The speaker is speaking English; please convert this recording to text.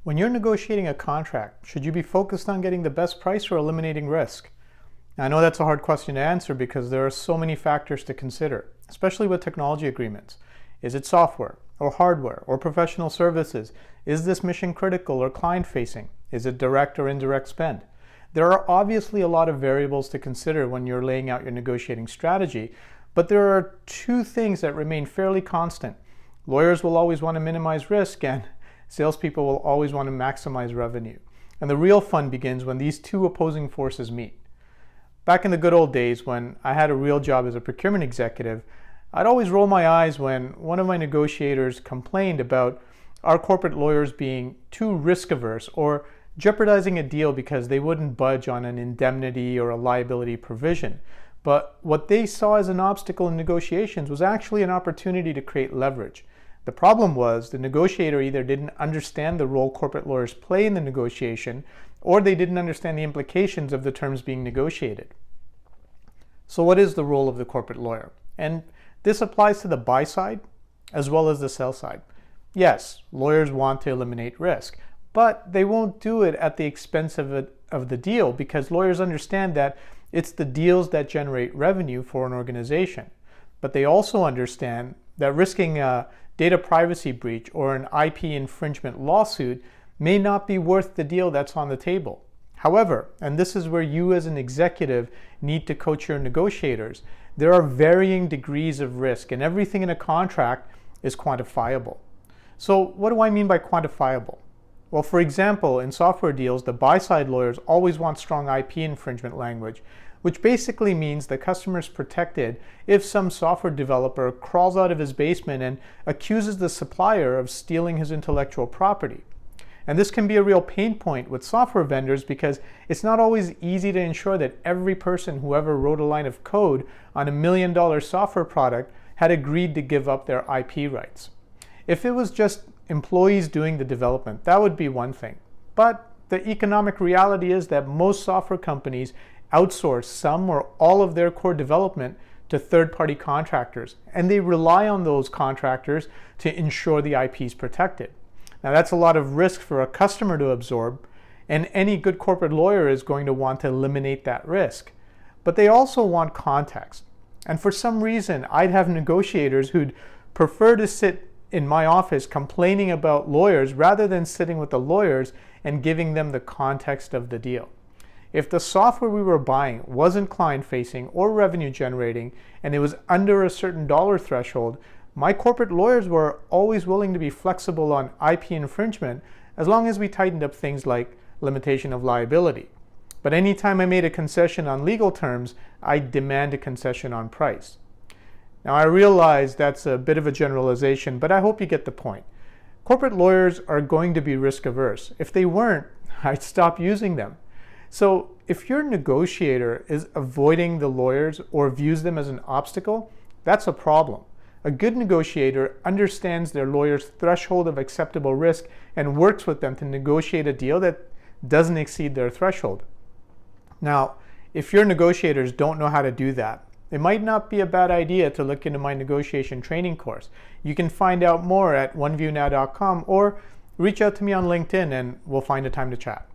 When you're negotiating a contract, should you be focused on getting the best price or eliminating risk? Now, I know that's a hard question to answer because there are so many factors to consider, especially with technology agreements. Is it software or hardware or professional services? Is this mission critical or client facing? Is it direct or indirect spend? There are obviously a lot of variables to consider when you're laying out your negotiating strategy, but there are two things that remain fairly constant. Lawyers will always want to minimize risk, and salespeople will always want to maximize revenue. And the real fun begins when these two opposing forces meet. Back in the good old days when I had a real job as a procurement executive, I'd always roll my eyes when one of my negotiators complained about our corporate lawyers being too risk averse or jeopardizing a deal because they wouldn't budge on an indemnity or a liability provision. But what they saw as an obstacle in negotiations was actually an opportunity to create leverage. The problem was the negotiator either didn't understand the role corporate lawyers play in the negotiation, or they didn't understand the implications of the terms being negotiated. So what is the role of the corporate lawyer? And this applies to the buy side as well as the sell side. Yes, lawyers want to eliminate risk, but they won't do it at the expense of the deal, because lawyers understand that it's the deals that generate revenue for an organization. But they also understand that risking a data privacy breach or an IP infringement lawsuit may not be worth the deal that's on the table. However, and this is where you as an executive need to coach your negotiators, there are varying degrees of risk, and everything in a contract is quantifiable. So what do I mean by quantifiable? Well, for example, in software deals, the buy-side lawyers always want strong IP infringement language, which basically means the customer is protected if some software developer crawls out of his basement and accuses the supplier of stealing his intellectual property. And this can be a real pain point with software vendors because it's not always easy to ensure that every person who ever wrote a line of code on $1 million software product had agreed to give up their IP rights. If it was just employees doing the development, that would be one thing. But the economic reality is that most software companies outsource some or all of their core development to third-party contractors, and they rely on those contractors to ensure the IP is protected. Now, that's a lot of risk for a customer to absorb, and any good corporate lawyer is going to want to eliminate that risk. But they also want context. And for some reason, I'd have negotiators who'd prefer to sit in my office complaining about lawyers rather than sitting with the lawyers and giving them the context of the deal. If the software we were buying wasn't client-facing or revenue-generating, and it was under a certain dollar threshold, my corporate lawyers were always willing to be flexible on IP infringement as long as we tightened up things like limitation of liability. But anytime I made a concession on legal terms, I'd demand a concession on price. Now, I realize that's a bit of a generalization, but I hope you get the point. Corporate lawyers are going to be risk-averse. If they weren't, I'd stop using them. So if your negotiator is avoiding the lawyers or views them as an obstacle, that's a problem. A good negotiator understands their lawyer's threshold of acceptable risk and works with them to negotiate a deal that doesn't exceed their threshold. Now, if your negotiators don't know how to do that, it might not be a bad idea to look into my negotiation training course. You can find out more at oneviewnow.com or reach out to me on LinkedIn and we'll find a time to chat.